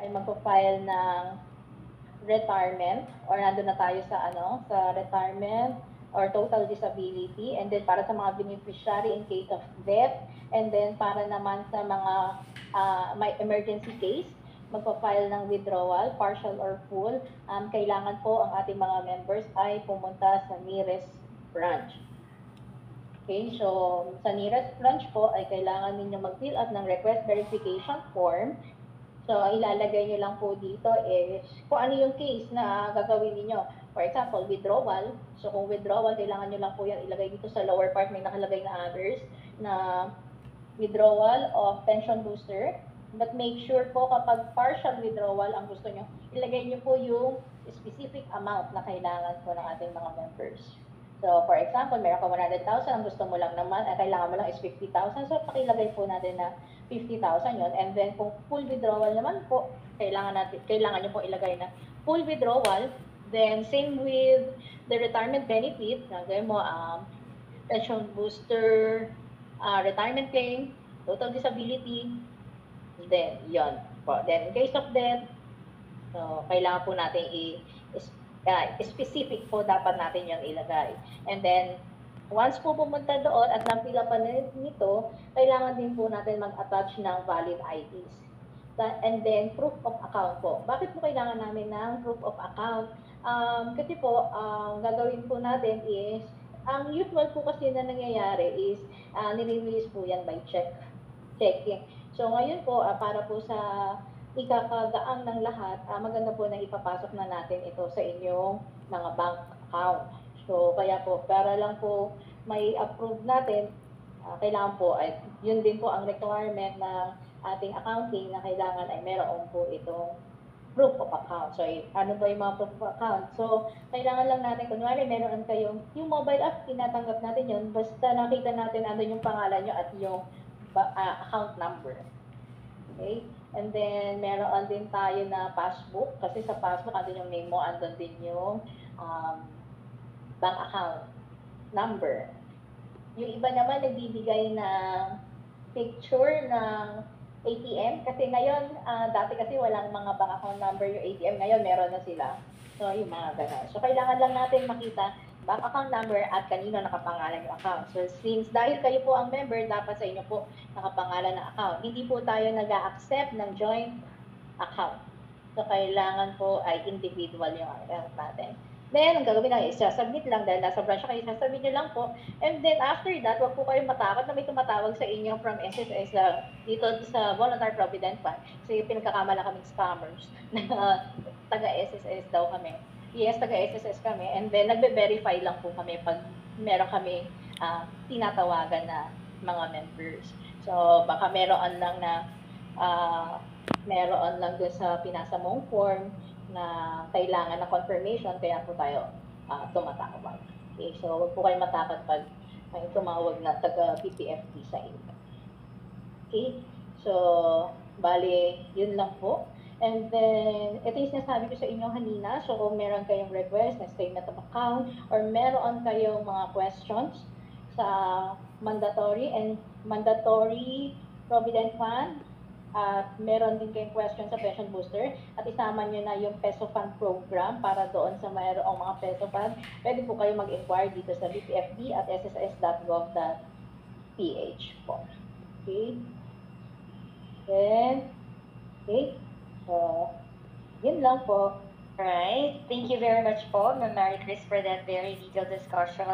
ay magpo-file ng retirement or nandun na tayo sa sa retirement or total disability, and then para sa mga beneficiary in case of death, and then para naman sa mga may emergency case, magpa-file ng withdrawal, partial or full, kailangan po ang ating mga members ay pumunta sa nearest branch. Okay, so sa nearest branch po ay kailangan ninyo mag-fill out ng request verification form. So, ilalagay nyo lang po dito is kung ano yung case na gagawin niyo. For example, withdrawal. So, kung withdrawal, kailangan nyo lang po yan ilagay dito sa lower part. May nakalagay na others na withdrawal of pension booster. But make sure po kapag partial withdrawal ang gusto nyo, ilagay nyo po yung specific amount na kailangan po ng ating mga members. So, for example, meron ka 100,000, ang gusto mo lang naman, kailangan mo lang is 50,000. So, pakilagay po natin na 50,000 yon. And then, kung full withdrawal naman po, kailangan nyo po ilagay na full withdrawal. Then, same with the retirement benefit. Lagay mo, pension booster, retirement claim, total disability. Then, yon po. Then, in case of death, so, kailangan po natin specific po dapat natin yung ilagay. And then, once po pumunta doon at napila pa nito, kailangan din po natin mag-attach ng valid IDs. And then, proof of account po. Bakit po kailangan namin ng proof of account? Kasi po, gagawin po natin is, ang usual po kasi na nangyayari is, nire-release po yan by checking. So, ngayon po, para po sa ikakagaang ng lahat, maganda po na ipapasok na natin ito sa inyong mga bank account. So, kaya po, para lang po may approve natin, kailangan po, ay yun din po ang requirement ng ating accounting na kailangan ay meron po itong proof of account. So, ano ba yung mga proof of account? So, kailangan lang natin, kunwari, meron kayong, yung mobile app, tinatanggap natin yun, basta nakita natin ano yung pangalan nyo at yung account number. Okay? And then, meron din tayo na passbook. Kasi sa passbook, andun yung name mo, andun din yung bank account number. Yung iba naman, nagbibigay ng picture ng ATM. Kasi ngayon, dati kasi walang mga bank account number yung ATM. Ngayon, meron na sila. So, yung mga ganun. So, kailangan lang natin makita bank account number at kanino nakapangalan yung account. So, since dahil kayo po ang member, dapat sa inyo po nakapangalan ng account. Hindi po tayo nag-a-accept ng joint account. So, kailangan po ay individual yung account natin. Then, ang gagawin lang, isa-submit lang dahil nasa branch kayo, isa-submit nyo lang po. And then, after that, wag po kayong matakot na may tumatawag sa inyo from SSS dito sa Voluntary Provident Fund. Kasi pinagkakamala kaming scammers na taga-SSS daw kami. Yes, taga-SSS kami. And then, nagbe-verify lang po kami pag meron kami tinatawagan na mga members. So, baka meron lang na meron lang doon sa pinasa mong form na kailangan na confirmation, kaya po tayo tumatawag. Okay, so huwag po kayo matakot pag may tumawag na taga-PPFD sa inyo. Okay, so bali, yun lang po. And then, ito yung sinasabi ko sa inyo kanina. So, kung meron kayong request na statement of account or meron kayong mga questions sa mandatory provident fund, at meron din kayong question sa pension booster at isama nyo na yung peso fund program para doon sa mayroong mga peso fund, pwede po kayo mag-inquire dito sa bpfd at sss.gov.ph po. Okay? Then, okay? So, yun lang po. Alright. Thank you very much po, Ma'am Mary Chris, for that very detailed discussion